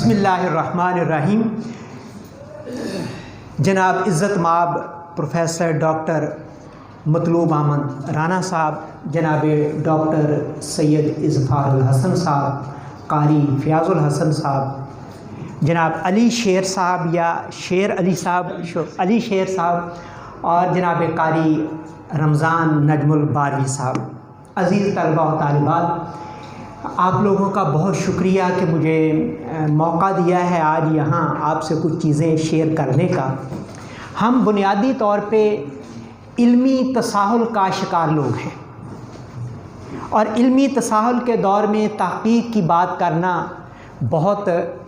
बिस्मिल्लाहिर्रहमानिर्रहीम। जनाब इज़्ज़त माब प्रोफेसर डॉक्टर मतलूब अहमद राना साहब, जनाब डॉक्टर सैयद इज़फ़ारुल हसन साहब, कारी फ़याज़ुल हसन साहब, जनाब अली शेर साहब या शेर अली साहब, अली शेर साहब, और जनाब कारी रमज़ान नजमुल बारवी साहब। अज़ीज़ तलबा व तालिबात, आप लोगों का बहुत शुक्रिया कि मुझे मौका दिया है आज यहाँ आपसे कुछ चीज़ें शेयर करने का। हम बुनियादी तौर पे इल्मी तसाहुल का शिकार लोग हैं और इल्मी तसाहुल के दौर में तहक़ीक़ की बात करना बहुत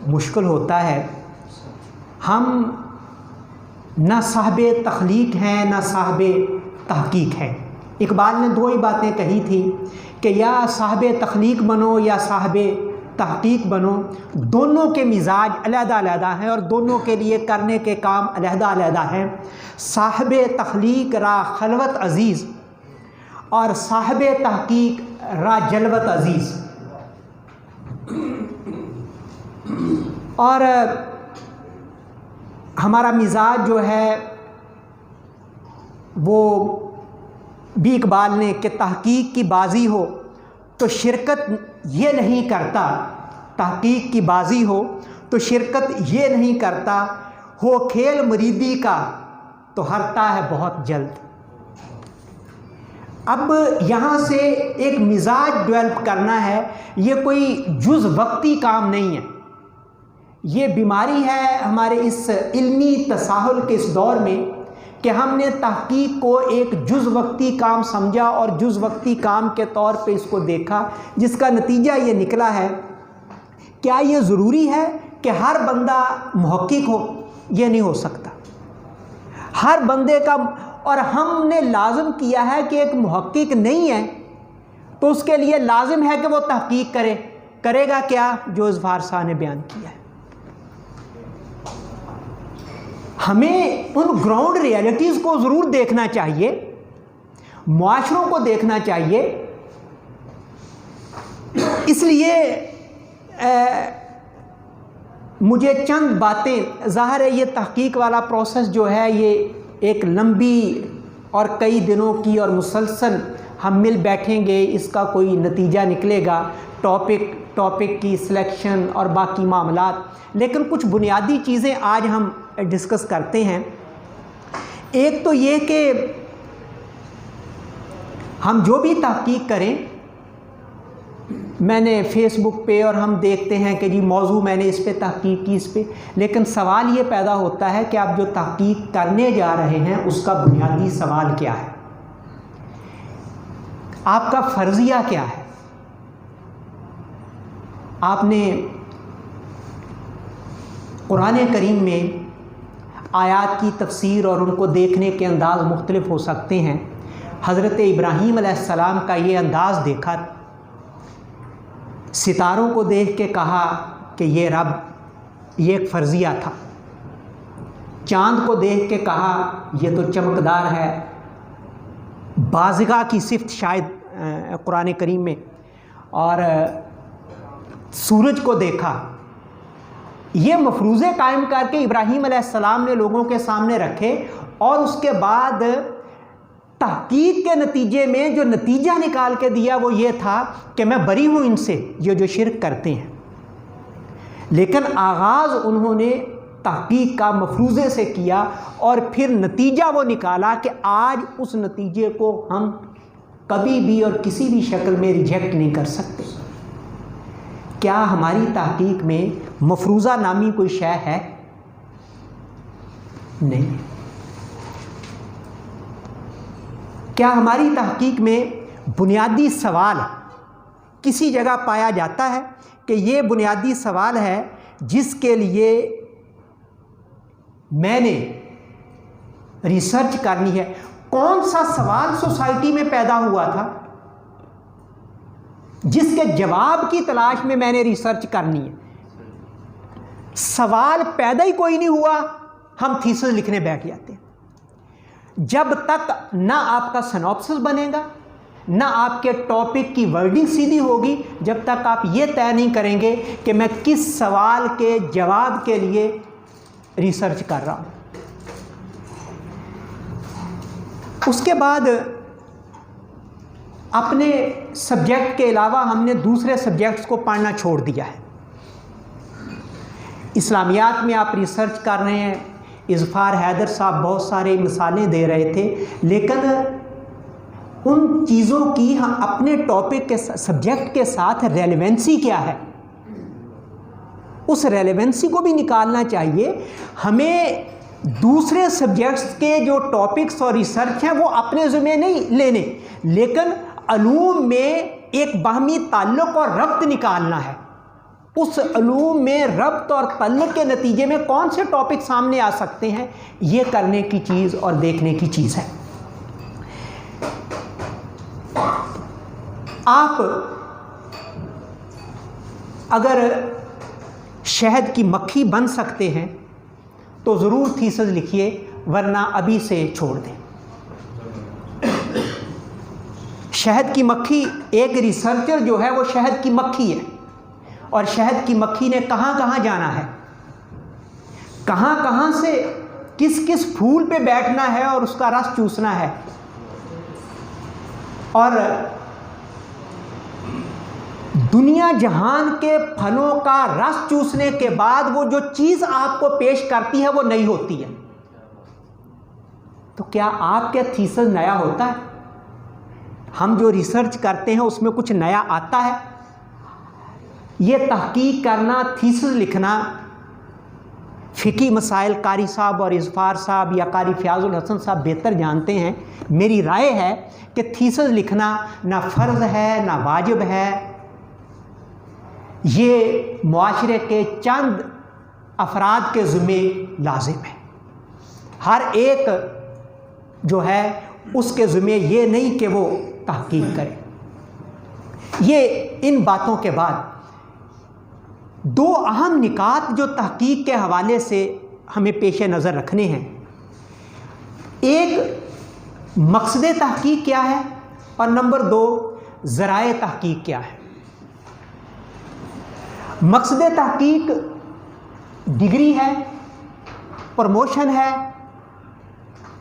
मुश्किल होता है। हम न साहिबे तख्लीक़ हैं न साहिबे तहक़ीक़ हैं। इकबाल ने दो ही बातें कही थी कि या साहिबे तख्लीक़ बनो या साहिबे तहक़ीक़ बनो। दोनों के मिजाज अलग-अलग हैं और दोनों के लिए करने के काम अलग-अलग हैं। साहिबे तख्लीक़ रा खलवत अज़ीज़ और साहिबे तहक़ीक़ रा जलवत अज़ीज़। और हमारा मिजाज जो है वो भी इकबाल ने कि तहक़ीक़ की बाज़ी हो तो शिरकत ये नहीं करता, तहक़ीक़ की बाज़ी हो तो शिरकत ये नहीं करता, हो खेल मुरीदी का तो हारता है बहुत जल्द। अब यहाँ से एक मिजाज डेवलप करना है, ये कोई जुज़ वक्ती काम नहीं है, ये बीमारी है हमारे इस इल्मी तसाहुल के इस दौर में कि हमने तहक़ीक़ को एक जुज़ वक्ती काम समझा और जुज़ वक्ती काम के तौर पे इसको देखा, जिसका नतीजा ये निकला है। क्या ये ज़रूरी है कि हर बंदा मुहक़्क़िक़ हो? ये नहीं हो सकता। हर बंदे का, और हमने लाज़िम किया है कि एक मुहक़्क़िक़ नहीं है तो उसके लिए लाज़िम है कि वो तहक़ीक़ करे। करेगा क्या? जो इज़फ़ार साहब ने बयान किया है। हमें उन ग्राउंड रियलिटीज़ को ज़रूर देखना चाहिए, मुआशरों को देखना चाहिए। इसलिए मुझे चंद बातें, ज़ाहिर है ये तहक़ीक़ वाला प्रोसेस जो है ये एक लंबी और कई दिनों की और मुसलसल हम मिल बैठेंगे, इसका कोई नतीजा निकलेगा, टॉपिक की सिलेक्शन और बाकी मामलात। लेकिन कुछ बुनियादी चीज़ें आज हम डिस्कस करते हैं। एक तो ये कि हम जो भी तहक़ीक़ करें, मैंने फ़ेसबुक पे और हम देखते हैं कि जी मौजू मैंने इस पे तहक़ीक़ की, इस पे, लेकिन सवाल ये पैदा होता है कि आप जो तहक़ीक़ करने जा रहे हैं उसका बुनियादी सवाल क्या है, आपका फ़र्ज़िया क्या है। आपने कुरान करीम में आयात की तफसीर और उनको देखने के अंदाज़ मुख्तलिफ हो सकते हैं। हज़रत इब्राहीम अलैहिस्सलाम का ये अंदाज़ देखा, सितारों को देख के कहा कि ये रब, ये एक फ़र्ज़िया था। चाँद को देख के कहा ये तो चमकदार है, बाज़िगा की सिफ़त शायद कुरान करीम में। और सूरज को देखा। ये मफरूज़े कायम करके इब्राहीम अलैहिस्सलाम ने लोगों के सामने रखे और उसके बाद तहक़ीक़ के नतीजे में जो नतीजा निकाल के दिया वो ये था कि मैं बरी हूँ इनसे, ये जो शिरक करते हैं। लेकिन आगाज़ उन्होंने तहक़ीक़ का मफरूज़े से किया और फिर नतीजा वो निकाला कि आज उस नतीजे को हम कभी भी और किसी भी शक्ल में रिजेक्ट नहीं कर सकते। क्या हमारी तहक़ीक़ में मफरूज़ा नामी कोई शय है? नहीं। क्या हमारी तहक़ीक़ में बुनियादी सवाल किसी जगह पाया जाता है कि ये बुनियादी सवाल है जिसके लिए मैंने रिसर्च करनी है? कौन सा सवाल सोसाइटी में पैदा हुआ था जिसके जवाब की तलाश में मैंने रिसर्च करनी है? सवाल पैदा ही कोई नहीं हुआ, हम थीसिस लिखने बैठ जाते हैं। जब तक ना आपका सिनॉप्सिस बनेगा, ना आपके टॉपिक की वर्डिंग सीधी होगी जब तक आप ये तय नहीं करेंगे कि मैं किस सवाल के जवाब के लिए रिसर्च कर रहा हूँ। उसके बाद अपने सब्जेक्ट के अलावा हमने दूसरे सब्जेक्ट्स को पढ़ना छोड़ दिया है। इस्लामियात में आप रिसर्च कर रहे हैं, इज़फ़ार हैदर साहब बहुत सारे मिसालें दे रहे थे, लेकिन उन चीज़ों की हम अपने टॉपिक के सब्जेक्ट के साथ रेलेवेंसी क्या है, उस रेलेवेंसी को भी निकालना चाहिए। हमें दूसरे सब्जेक्ट्स के जो टॉपिक्स और रिसर्च हैं वो अपने ज़िम्मे नहीं लेने, लेकिन अलूम में एक बाहमी ताल्लुक़ और रब्त निकालना है। उस अलूम में रब्त और ताल्लुक़ के नतीजे में कौन से टॉपिक सामने आ सकते हैं, ये करने की चीज़ और देखने की चीज़ है। आप अगर शहद की मक्खी बन सकते हैं तो ज़रूर थीसिस लिखिए, वरना अभी से छोड़ दें। शहद की मक्खी, एक रिसर्चर जो है वो शहद की मक्खी है, और शहद की मक्खी ने कहाँ कहाँ जाना है, कहाँ कहाँ से किस किस फूल पे बैठना है और उसका रस चूसना है, और दुनिया जहान के फलों का रस चूसने के बाद वो जो चीज़ आपको पेश करती है वो नई होती है। तो क्या आपका थीसिस नया होता है? हम जो रिसर्च करते हैं उसमें कुछ नया आता है? ये तहकीक करना, थीसिस लिखना, फ़िकी मसाइल कारी साहब और इज़फ़ार साहब या कारी फ़याज़ुल हसन साहब बेहतर जानते हैं। मेरी राय है कि थीसिस लिखना ना फ़र्ज़ है ना वाजिब है, ये मुआशरे के चंद अफराद के ज़िम्मे लाजिम है। हर एक जो है उसके ज़िम्मे ये नहीं कि वो तहकीक करे। ये इन बातों के बाद दो अहम निकात जो तहकीक के हवाले से हमें पेश नज़र रखने हैं। एक, मकसद तहकीक क्या है, और नंबर दो, ज़राए तहकीक क्या है। मकसद तहकीक डिग्री है, प्रमोशन है,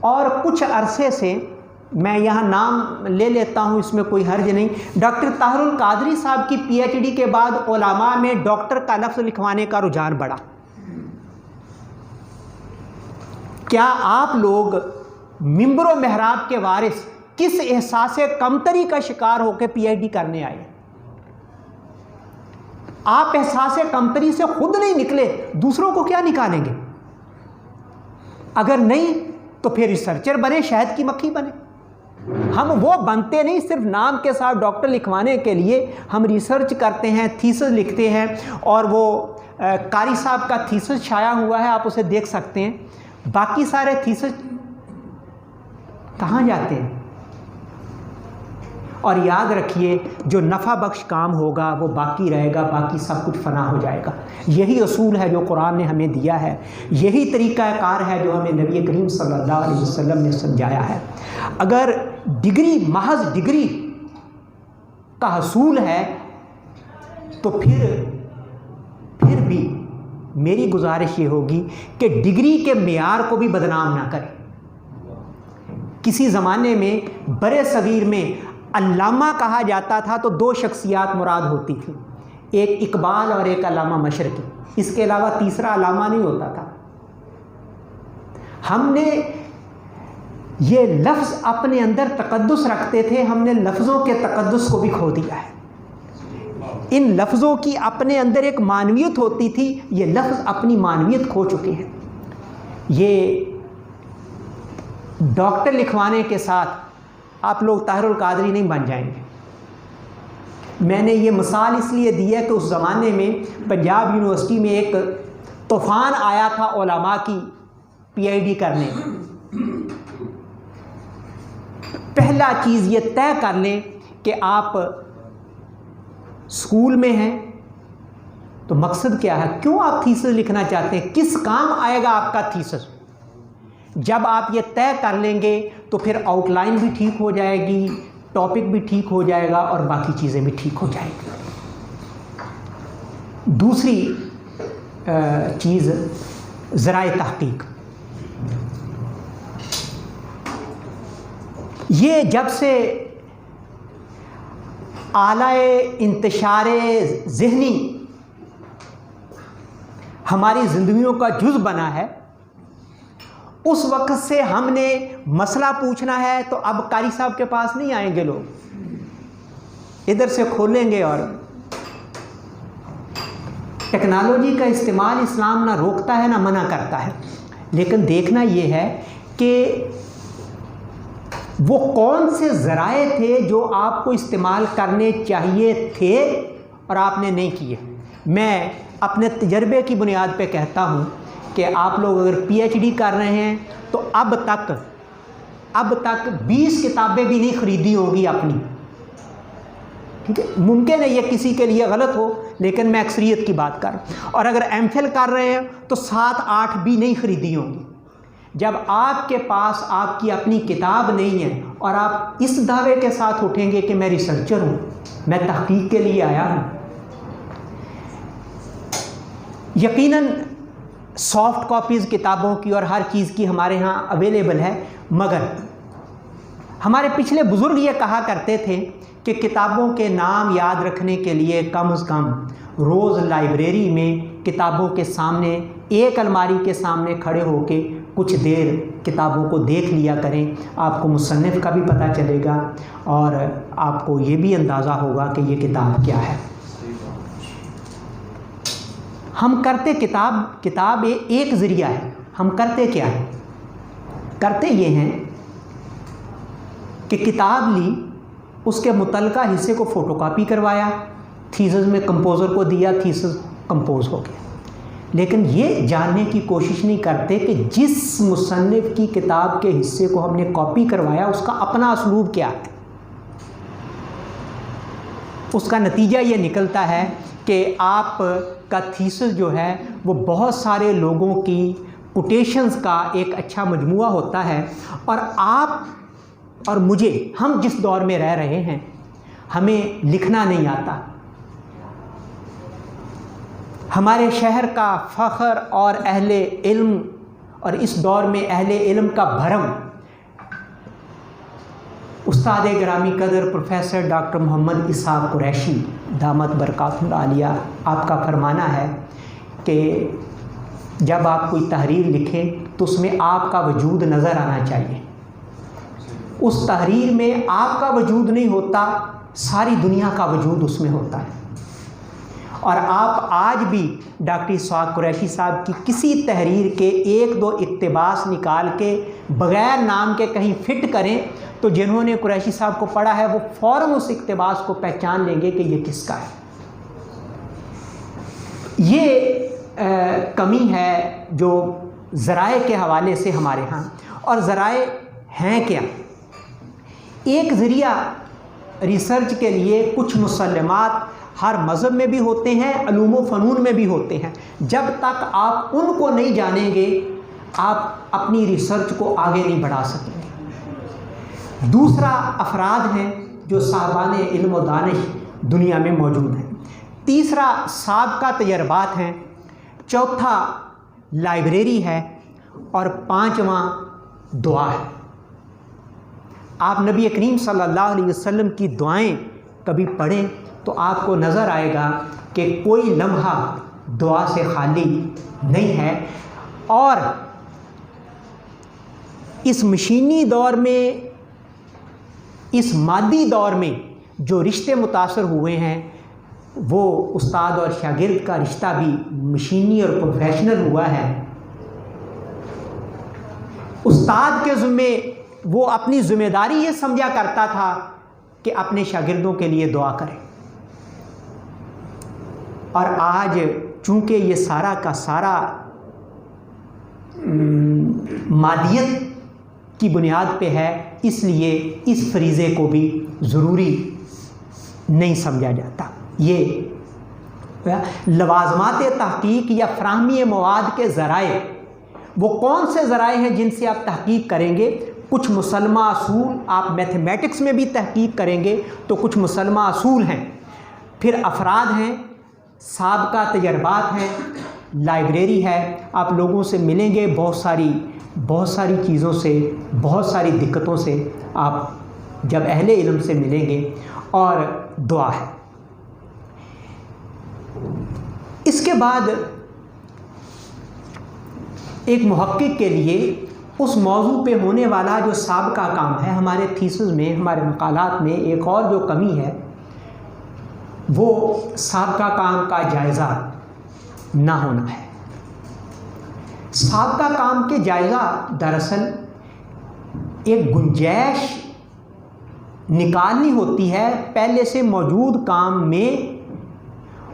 और कुछ अरसे से, मैं यहाँ नाम ले लेता हूँ, इसमें कोई हर्ज नहीं, डॉक्टर ताहिरुल कादरी साहब की पीएचडी के बाद उलमा में डॉक्टर का लफ्ज़ लिखवाने का रुझान बढ़ा। क्या आप लोग मिंबर व महराब के वारिस किस एहसास कमतरी का शिकार होकर पीएचडी करने आए? आप एहसास कमतरी से खुद नहीं निकले, दूसरों को क्या निकालेंगे? अगर नहीं तो फिर रिसर्चर बने, शहद की मक्खी बने। हम वो बनते नहीं सिर्फ नाम के साथ डॉक्टर लिखवाने के लिए। हम रिसर्च करते हैं, थीसिस लिखते हैं, और वो कारी साहब का थीसिस छाया हुआ है, आप उसे देख सकते हैं। बाकी सारे थीसिस कहाँ जाते हैं? और याद रखिए, जो नफ़ा बख्श काम होगा वो बाकी रहेगा, बाकी सब कुछ फना हो जाएगा। यही असूल है जो कुरान ने हमें दिया है, यही तरीक़ाकार है जो हमें नबी करीम सल्लल्लाहु अलैहि वसल्लम ने समझाया है। अगर डिग्री, महज डिग्री का हसूल है तो फिर भी मेरी गुजारिश ये होगी कि डिग्री के मेयार को भी बदनाम ना करें। किसी ज़माने में बड़े सगीर में अल्लामा कहा जाता था तो दो शख्सियात मुराद होती थी, एक इकबाल और एक अल्लामा मशरकी। इसके अलावा तीसरा अल्लामा नहीं होता था। हमने ये लफ्ज़ अपने अंदर तकद्दुस रखते थे, हमने लफ्ज़ों के तकद्दुस को भी खो दिया है। इन लफ्ज़ों की अपने अंदर एक मानवियत होती थी, ये लफ्ज़ अपनी मानवियत खो चुके हैं। ये डॉक्टर लिखवाने के साथ आप लोग ताहिरुल कादरी नहीं बन जाएंगे। मैंने ये मिसाल इसलिए दी है कि उस ज़माने में पंजाब यूनिवर्सिटी में एक तूफ़ान आया था उलमा की पीएचडी करने। पहला चीज़ ये तय कर लें कि आप स्कूल में हैं तो मकसद क्या है, क्यों आप थीसिस लिखना चाहते हैं, किस काम आएगा आपका थीसिस। जब आप ये तय कर लेंगे तो फिर आउटलाइन भी ठीक हो जाएगी, टॉपिक भी ठीक हो जाएगा और बाकी चीज़ें भी ठीक हो जाएंगी। दूसरी चीज़ ज़राए तहक़ीक़। ये जब से आलाए इंतशारे ज़हनी हमारी ज़िंदगियों का जुज़ बना है, उस वक्त से हमने मसला पूछना है तो अब कारी साहब के पास नहीं आएंगे लोग, इधर से खोलेंगे। और टेक्नोलॉजी का इस्तेमाल इस्लाम ना रोकता है ना मना करता है, लेकिन देखना ये है कि वो कौन से ज़राए थे जो आपको इस्तेमाल करने चाहिए थे और आपने नहीं किए। मैं अपने तजर्बे की बुनियाद पे कहता हूँ कि आप लोग अगर पीएचडी कर रहे हैं तो अब तक 20 किताबें भी नहीं ख़रीदी होगी अपनी, ठीक है। मुमकिन है ये किसी के लिए गलत हो, लेकिन मैं अक्सरियत की बात कर। और अगर एमफिल कर रहे हैं तो 7-8 भी नहीं ख़रीदी होंगी। जब आपके पास आपकी अपनी किताब नहीं है और आप इस दावे के साथ उठेंगे कि मैं रिसर्चर हूँ, मैं तहक़ीक़ के लिए आया हूँ, यकीनन सॉफ्ट कॉपीज़ किताबों की और हर चीज़ की हमारे यहाँ अवेलेबल है, मगर हमारे पिछले बुज़ुर्ग ये कहा करते थे कि किताबों के नाम याद रखने के लिए कम से कम रोज़ लाइब्रेरी में किताबों के सामने, एक अलमारी के सामने खड़े होके कुछ देर किताबों को देख लिया करें। आपको मुसन्निफ़ का भी पता चलेगा और आपको ये भी अंदाज़ा होगा कि ये किताब क्या है। हम करते किताब एक ज़रिया है। हम करते क्या है? करते ये हैं कि किताब ली, उसके मुतल्लिका हिस्से को फ़ोटोकॉपी करवाया, थीसिस में कंपोज़र को दिया, थीसिस कंपोज हो गया। लेकिन ये जानने की कोशिश नहीं करते कि जिस मुसन्निफ़ की किताब के हिस्से को हमने कॉपी करवाया उसका अपना उसलूब क्या है। उसका नतीजा ये निकलता है कि आप का थीसिस जो है वो बहुत सारे लोगों की कोटेशंस का एक अच्छा मजमुआ होता है। और आप और मुझे, हम जिस दौर में रह रहे हैं, हमें लिखना नहीं आता। हमारे शहर का फ़ख्र और अहले इल्म, और इस दौर में अहले इल्म का भरम, उस्ताद गिरामी कदर प्रोफेसर डॉक्टर मोहम्मद इसहाक़ कुरैशी दामत बरकातुहुल आलिया, आपका फरमाना है कि जब आप कोई तहरीर लिखें तो उसमें आपका वजूद नज़र आना चाहिए। उस तहरीर में आपका वजूद नहीं होता, सारी दुनिया का वजूद उसमें होता है। और आप आज भी डॉक्टर इसहाक़ कुरैशी साहब की किसी तहरीर के 1-2 इक़्तिबास निकाल के बग़ैर नाम के कहीं फ़िट करें तो जिन्होंने कुरैशी साहब को पढ़ा है वो फ़ौरन उस इक़्तिबास को पहचान लेंगे कि ये किसका है। ये कमी है जो ज़राए के हवाले से हमारे यहाँ। और ज़राए हैं क्या? एक ज़रिया रिसर्च के लिए कुछ मुसल्लमात हर मज़हब में भी होते हैं, अलूम व फ़नून में भी होते हैं। जब तक आप उनको नहीं जानेंगे आप अपनी रिसर्च को आगे नहीं बढ़ा सकेंगे। दूसरा अफराद हैं जो साहबान इल्म व दानिश दुनिया में मौजूद हैं। तीसरा साबिक़ा तजर्बात हैं। चौथा लाइब्रेरी है। और पाँचवा दुआ है। आप नबी करीम सल्लल्लाहु अलैहि वसल्लम की दुआएं कभी पढ़ें तो आपको नज़र आएगा कि कोई लम्हा दुआ से खाली नहीं है। और इस मशीनी दौर में, इस मादी दौर में जो रिश्ते मुतासर हुए हैं वो उस्ताद और शागिर्द का रिश्ता भी मशीनी और प्रोफेशनल हुआ है। उस्ताद के ज़िम्मे वो अपनी ज़िम्मेदारी ये समझा करता था कि अपने शागिर्दों के लिए दुआ करें। और आज चूँकि ये सारा का सारा मादियत की बुनियाद पे है, इसलिए इस फरीज़े को भी ज़रूरी नहीं समझा जाता। ये लवाज़मात तहक़ीक़ या फ़राहमी मवाद के ज़राए, वो कौन से ज़राए हैं जिनसे आप तहक़ीक़ करेंगे, कुछ मुसलमा असूल, आप मैथमेटिक्स में भी तहकीक करेंगे तो कुछ मुसलमा असूल हैं, फिर अफराद हैं, साबका तजर्बात हैं, लाइब्रेरी है, आप लोगों से मिलेंगे, बहुत सारी चीज़ों से, बहुत सारी दिक्कतों से आप जब अहले इल्म से मिलेंगे, और दुआ है। इसके बाद एक मुहक्किक के लिए उस मौजू पे होने वाला जो साबका काम है, हमारे थीसिस में, हमारे मकालात में एक और जो कमी है वो साबका काम का जायज़ा ना होना है। साबका काम के जायज़ा दरअसल एक गुंजाइश निकालनी होती है पहले से मौजूद काम में,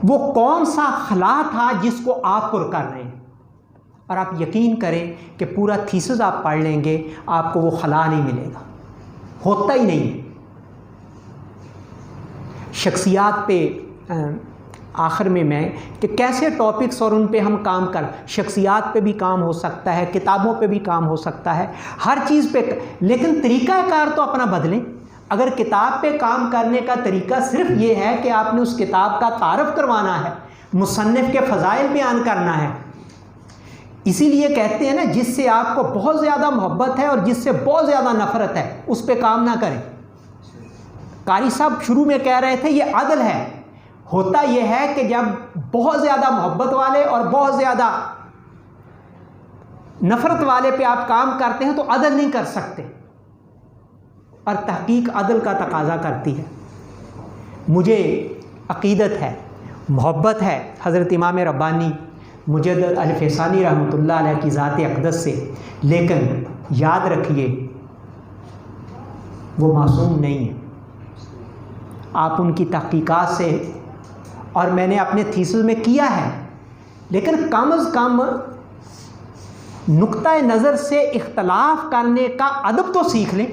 वो कौन सा खला था जिसको आप पुर कर रहे हैं। और आप यकीन करें कि पूरा थीसिस आप पढ़ लेंगे, आपको वो खला नहीं मिलेगा, होता ही नहीं है। शख्सियात पे आखिर में मैं कि कैसे टॉपिक्स और उन पे हम काम कर, शख्सियात पे भी काम हो सकता है, किताबों पे भी काम हो सकता है, हर चीज़ पे, लेकिन तरीक़ाकार तो अपना बदलें। अगर किताब पे काम करने का तरीका सिर्फ ये है कि आपने उस किताब का तारफ़ करवाना है, मुसन्निफ़ के फ़ज़ाइल बयान करना है, इसीलिए कहते हैं ना, जिससे आपको बहुत ज़्यादा मोहब्बत है और जिससे बहुत ज़्यादा नफ़रत है उस पे काम ना करें। कारी साहब शुरू में कह रहे थे ये अदल है। होता यह है कि जब बहुत ज़्यादा मोहब्बत वाले और बहुत ज़्यादा नफ़रत वाले पे आप काम करते हैं तो अदल नहीं कर सकते, और तहकीक अदल का तकाजा करती है। मुझे अक़ीदत है, मोहब्बत है हज़रत इमाम रब्बानी मुजद्दिद अल-फ़ैसानी रहमतुल्लाह अलैह की ज़ात अक़दस से, लेकिन याद रखिए वो मासूम नहीं है। आप उनकी तहकीकात से, और मैंने अपने थीसिस में किया है, लेकिन कम अज़ कम नुक्ता नज़र से इख्तलाफ करने का अदब तो सीख लें।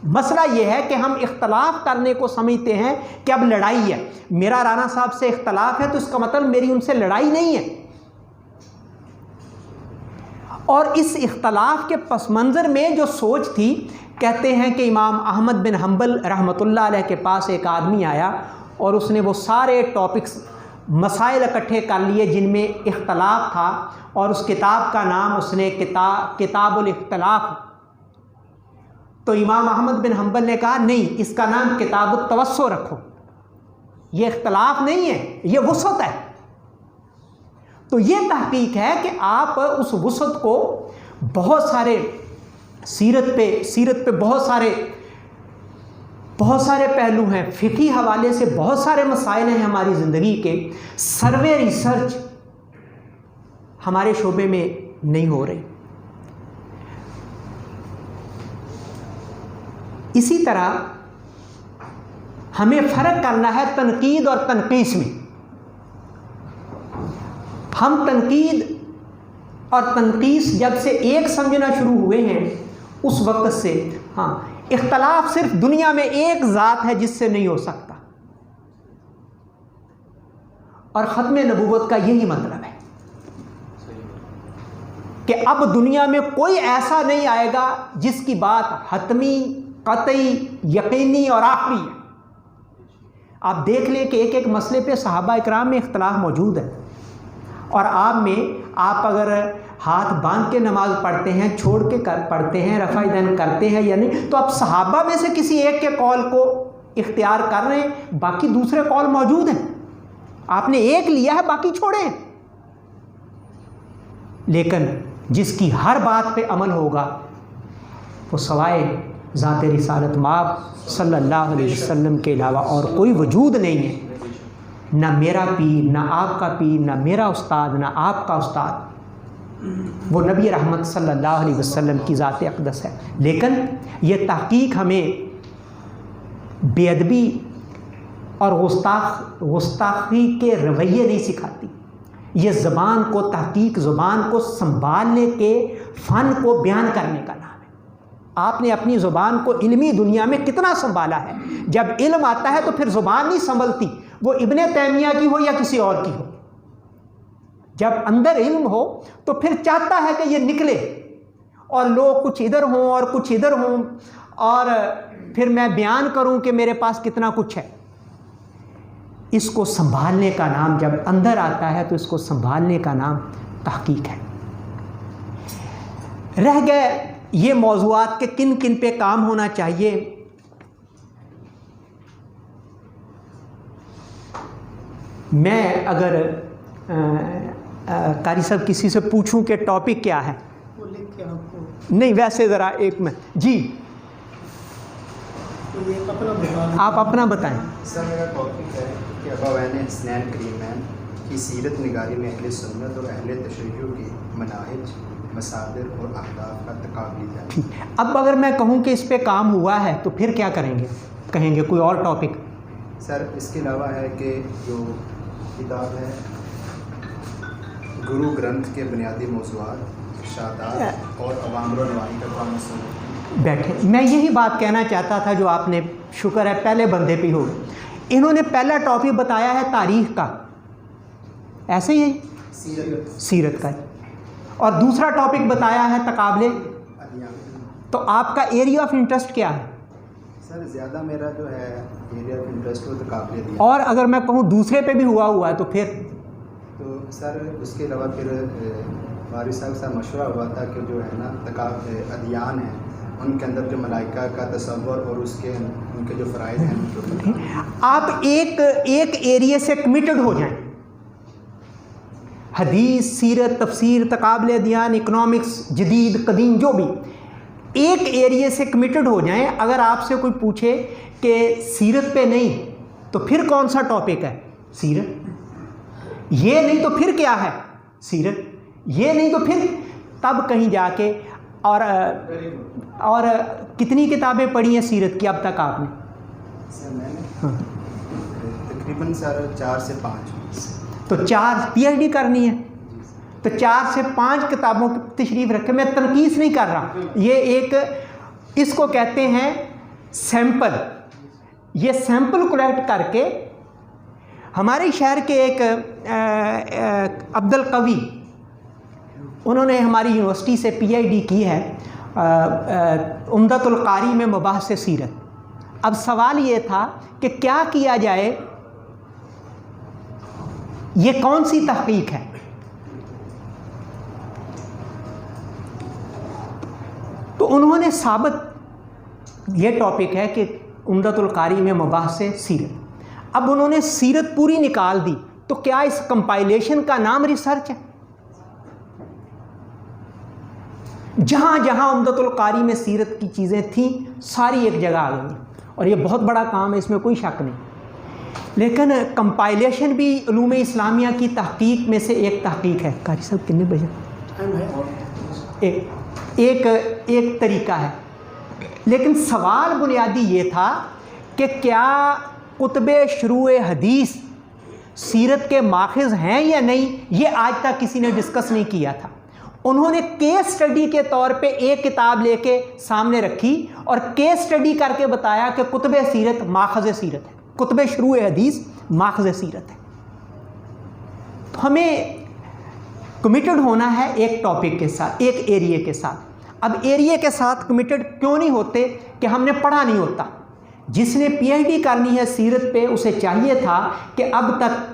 मसला यह है कि हम इख्तलाफ करने को समझते हैं कि अब लड़ाई है, मेरा राना साहब से इख्तलाफ है तो इसका मतलब मेरी उनसे लड़ाई नहीं है। और इस इख्तलाफ के पस मंज़र में जो सोच थी, कहते हैं कि इमाम अहमद बिन हम्बल रहमतुल्लाह अलैह के पास एक आदमी आया और उसने वो सारे टॉपिक्स, मसाइल इकट्ठे कर लिए जिनमें इख्तलाफ था, और उस किताब का नाम उसने किताबुल इख्तलाफ। तो इमाम अहमद बिन हम्बल ने कहा नहीं, इसका नाम किताबुत तवस्सो रखो, ये इख्तलाफ नहीं है, ये वुसअत है। तो ये तहकीक है कि आप उस वुसअत को, बहुत सारे सीरत पे बहुत सारे पहलू हैं, फ़िक़ही हवाले से बहुत सारे मसाइल हैं हमारी ज़िंदगी के, सर्वे रिसर्च हमारे शोबे में नहीं हो रही। इसी तरह हमें फ़र्क करना है तनकीद और तनकीस में। हम तनकीद और तनकीस जब से एक समझना शुरू हुए हैं उस वक्त से, हाँ, इख्तलाफ सिर्फ दुनिया में एक ज़ात है जिससे नहीं हो सकता, और ख़त्म नबूवत का यही मतलब है कि अब दुनिया में कोई ऐसा नहीं आएगा जिसकी बात हतमी, कतई, यकीनी और आखिरी है। आप देख लें कि एक एक मसले पे सहाबा इकराम में इख्तलाफ मौजूद है, और आप अगर हाथ बांध के नमाज़ पढ़ते हैं, छोड़ के पढ़ते हैं, रफ़ा यदैन करते हैं या नहीं, तो आप सहाबा में से किसी एक के कौल को इख्तियार कर रहे हैं, बाकी दूसरे कौल मौजूद हैं, आपने एक लिया है, बाकी छोड़े हैं। लेकिन जिसकी हर बात पे अमल होगा वो सवाए ज़ात रिसालत माब सल्लल्लाहु अलैहि वसल्लम के अलावा और कोई वजूद नहीं है। ना मेरा पीर, ना आपका पीर, ना मेरा उस्ताद, ना आपका उस्ताद, वो नबी रहमत सल्लल्लाहु अलैहि वसल्लम की ज़ात अक़दस है। लेकिन ये तहकीक हमें बेअदबी और गुस्ताखी के रवैये नहीं सिखाती। ये ज़बान को, तहकीक ज़ुबान को संभालने के फ़न को बयान करने का नाम है। आपने अपनी ज़ुबान को इल्मी दुनिया में कितना संभाला है। जब इल्म आता है तो फिर ज़ुबान नहीं संभलती, वो इब्ने तैमिया की हो या किसी और की हो। जब अंदर इल्म हो तो फिर चाहता है कि ये निकले, और लोग कुछ इधर हों और कुछ इधर हों और फिर मैं बयान करूं कि मेरे पास कितना कुछ है। इसको संभालने का नाम, जब अंदर आता है तो इसको संभालने का नाम तहकीक है। रह गए ये मौज़ूआत के किन किन पे काम होना चाहिए। मैं अगर कारी साहब किसी से पूछूं कि टॉपिक क्या है, वो लिख के आपको नहीं वैसे ज़रा एक में जी तो ये अपना बता आप अपना बताएं। सर मेरा टॉपिक है कि अबावैन हसनैन करीमैन की सीरत निगारी में अहले सुन्नत और अहले तशय्युअ की मनाहिज, मसादिर और अहदाफ का तकाबली है। ठीक, अब अगर मैं कहूं कि इस पे काम हुआ है तो फिर क्या करेंगे, कहेंगे कोई और टॉपिक? सर इसके अलावा है कि जो किताब है गुरु ग्रंथ के बुनियादी मौज़ूआत, इरशादात और अवामिर व नवाही का काम सुन्नत। बैठे, मैं यही बात कहना चाहता था जो आपने, शुक्र है पहले बंदे पे हो। इन्होंने पहला टॉपिक बताया है तारीख़ का, ऐसे ही सीरत का, और दूसरा टॉपिक बताया है तकाबले। तो आपका एरिया ऑफ इंटरेस्ट क्या है? सर ज़्यादा मेरा जो है एरिया ऑफ इंटरेस्ट वो तकाबले दिया। और अगर मैं कहूँ दूसरे पे भी हुआ है तो फिर? तो सर उसके अलावा फिर वारिस साहब से मशवरा हुआ था कि जो है ना अदियान है उनके अंदर जो मलाइका का तसव्वुर और उसके उनके जो फ़राइज़ हैं उनके ऊपर आप एक एरिया से कमिटेड हो जाएं। हदीस, सीरत, तफसीर, तकाबले अदियान, इकनॉमिक्स, जदीद, कदीम, जो भी एक एरिया से कमिटेड हो जाएं। अगर आपसे कोई पूछे कि सीरत पे नहीं तो फिर कौन सा टॉपिक है? सीरत। ये नहीं तो फिर क्या है? सीरत। ये नहीं तो फिर, तब कहीं जाके और कितनी किताबें पढ़ी हैं सीरत की अब तक आपने? सर मैंने हाँ। तकरीबन सर 4 से 5। तो 4 पीएचडी करनी है तो 4 से 5 किताबों की तशरीफ़ रखे। मैं तनकीस नहीं कर रहा, ये एक, इसको कहते हैं सैंपल। ये सैंपल कलेक्ट करके हमारे शहर के एक अब्दुल कवी, उन्होंने हमारी यूनिवर्सिटी से पीएचडी की है उम्दतुल कारी में मबाहिस सीरत। अब सवाल ये था कि क्या किया जाए, ये कौन सी तहकीक है? तो उन्होंने साबित, ये टॉपिक है कि उम्दतुल कारी में मबाहिस सीरत। अब उन्होंने सीरत पूरी निकाल दी, तो क्या इस कंपाइलेशन का नाम रिसर्च है? जहाँ जहाँ उम्दतुल कारी में सीरत की चीज़ें थीं सारी एक जगह आ गई, और ये बहुत बड़ा काम है, इसमें कोई शक नहीं। लेकिन कंपाइलेशन भी उलूम इस्लामिया की तहकीक में से एक तहकीक है। कारी साहब कितने बजे? एक तरीका है। लेकिन सवाल बुनियादी ये था कि क्या कुतुबे शुरूए हदीस सीरत के माखिज़ हैं या नहीं, ये आज तक किसी ने डिस्कस नहीं किया था। उन्होंने केस स्टडी के तौर पे एक किताब लेके सामने रखी और केस स्टडी करके बताया कि कुतुबे सीरत माखज़ सीरत है, कुतुबे शुरूए हदीस माखज़ सीरत है। तो हमें कमिटेड होना है एक टॉपिक के साथ, एक एरिया के साथ। अब एरिया के साथ कमिटेड क्यों नहीं होते कि हमने पढ़ा नहीं होता। जिसने पीएचडी करनी है सीरत पे, उसे चाहिए था कि अब तक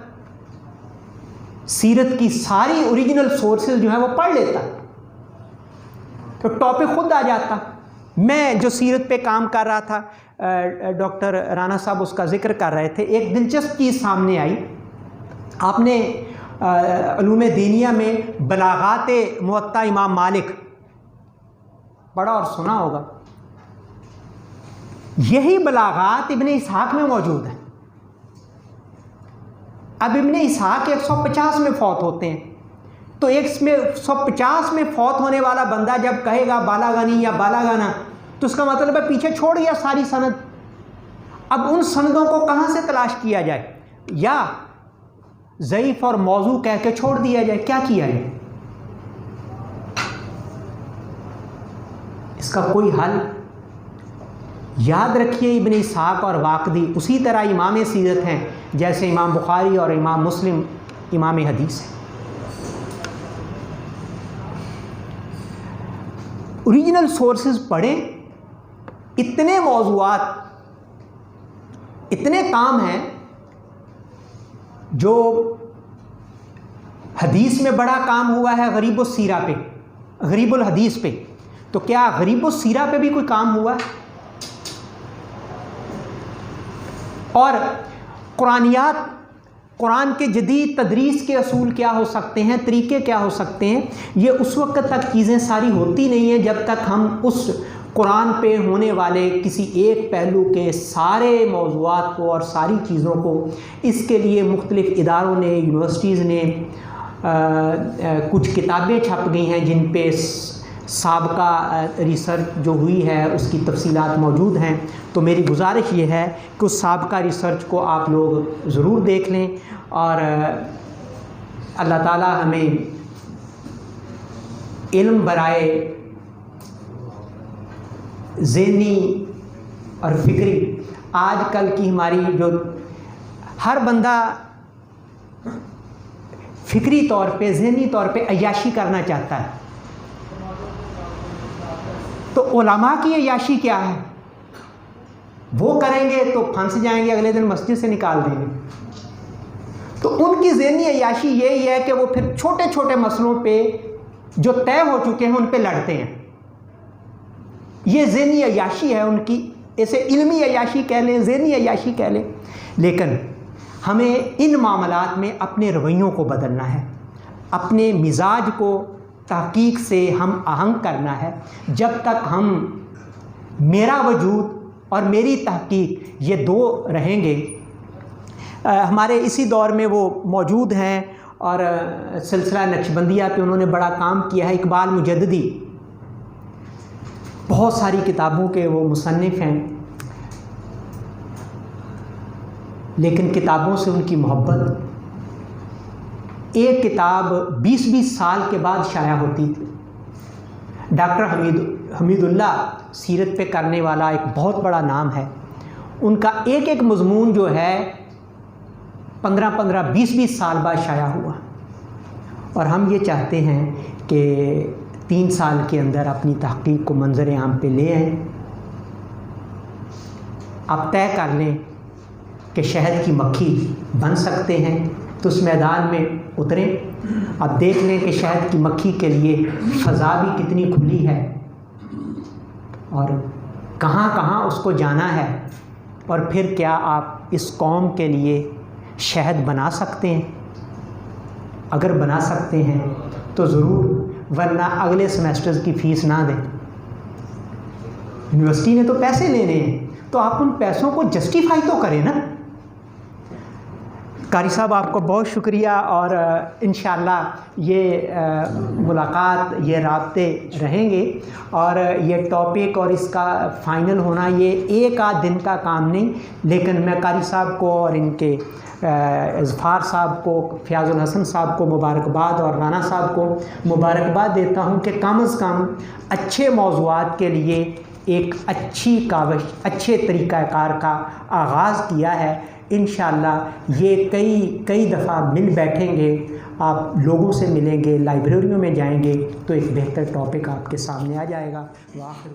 सीरत की सारी ओरिजिनल सोर्सेज जो है वो पढ़ लेता, तो टॉपिक खुद आ जाता। मैं जो सीरत पे काम कर रहा था, डॉक्टर राना साहब उसका जिक्र कर रहे थे, एक दिलचस्प चीज़ सामने आई। आपने उलूम दीनिया में बलागात मुअत्ता इमाम मालिक पढ़ा और सुना होगा। यही बलागात इब्ने इसहाक में मौजूद है। अब इब्ने इसहाक 150 में फौत होते हैं, तो 150 में फौत होने वाला बंदा जब कहेगा बालागानी या बालागाना, तो उसका मतलब है पीछे छोड़ गया सारी सनद। अब उन सनदों को कहाँ से तलाश किया जाए, या ज़ईफ़ और मौजू कह के छोड़ दिया जाए, क्या किया जाए? इसका कोई हल? याद रखिए, इब्ने इसहाक और वाक़दी उसी तरह इमाम सीरत हैं जैसे इमाम बुखारी और इमाम मुस्लिम इमाम हदीस है। ओरिजिनल सोर्सेज पढ़ें। इतने मौज़ूआत, इतने काम हैं जो हदीस में बड़ा काम हुआ है गरीब सीरा पे, गरीबुल हदीस पे, तो क्या गरीब सीरा पे भी कोई काम हुआ है? और कुरानियात, कुरान के जदीद तदरीस के असूल क्या हो सकते हैं, तरीके क्या हो सकते हैं, ये उस वक्त तक चीज़ें सारी होती नहीं हैं जब तक हम उस कुरान पे होने वाले किसी एक पहलू के सारे मौज़ूआत को और सारी चीज़ों को, इसके लिए मुख्तलिफ़ इदारों ने, यूनिवर्सिटीज़ ने कुछ किताबें छप गई हैं जिन पे साबका रिसर्च जो हुई है उसकी तफसीलात मौजूद हैं। तो मेरी गुजारिश ये है कि उस साबका रिसर्च को आप लोग ज़रूर देख लें और अल्लाह ताला हमें इल्म बराए ज़हनी और फ़िक्री, आजकल की हमारी जो हर बंदा फ़िक्री तौर पे, ज़हनी तौर पे अय्याशी करना चाहता है, तो उलमा की अय्याशी क्या है? वो करेंगे तो फंस जाएंगे, अगले दिन मस्जिद से निकाल देंगे। तो उनकी ज़हनी अय्याशी यही है कि वो फिर छोटे छोटे मसलों पे जो तय हो चुके हैं उन पे लड़ते हैं। ये ज़हनी अय्याशी है उनकी, इसे इल्मी अय्याशी कह लें, ज़हनी अय्याशी कह लें। लेकिन हमें इन मामलात में अपने रवैयों को बदलना है, अपने मिजाज को तहकीक से हम आहंग करना है। जब तक हम मेरा वजूद और मेरी तहकीक ये दो रहेंगे, हमारे इसी दौर में वो मौजूद हैं और सिलसिला नक्शबंदिया पे उन्होंने बड़ा काम किया है। इकबाल मुजद्दिदी बहुत सारी किताबों के वो मुसन्निफ़ हैं, लेकिन किताबों से उनकी मोहब्बत, एक किताब 20-20 साल के बाद शाया होती थी। डॉक्टर हमीदुल्लाह सीरत पे करने वाला एक बहुत बड़ा नाम है, उनका एक एक मज़मून जो है 15-15, 20-20 साल बाद शाया हुआ। और हम ये चाहते हैं कि 3 साल के अंदर अपनी तहकीक को मंजर आम पे ले आएँ। आप तय कर लें कि शहद की मक्खी बन सकते हैं तो उस मैदान में उतरें। अब देख लें कि शहद की मक्खी के लिए फ़ज़ा भी कितनी खुली है और कहाँ कहाँ उसको जाना है, और फिर क्या आप इस कौम के लिए शहद बना सकते हैं? अगर बना सकते हैं तो ज़रूर, वरना अगले सेमेस्टर्स की फ़ीस ना दें। यूनिवर्सिटी ने तो पैसे लेने हैं, तो आप उन पैसों को जस्टिफाई तो करें ना। कारी साहब आपको बहुत शुक्रिया, और इंशाअल्लाह ये मुलाकात, ये राब्ते रहेंगे, और ये टॉपिक और इसका फ़ाइनल होना ये एक आध दिन का काम नहीं। लेकिन मैं कारी साहब को और इनके इज़फ़ार साहब को, फ़याज़ुल हसन साहब को मुबारकबाद और राना साहब को मुबारकबाद देता हूँ कि कम से कम अच्छे मौज़ूआत के लिए एक अच्छी काविश, अच्छे तरीक़ाकार का आगाज़ किया है। इंशाअल्लाह ये कई दफ़ा मिल बैठेंगे, आप लोगों से मिलेंगे, लाइब्रेरियों में जाएंगे तो एक बेहतर टॉपिक आपके सामने आ जाएगा। वाखिर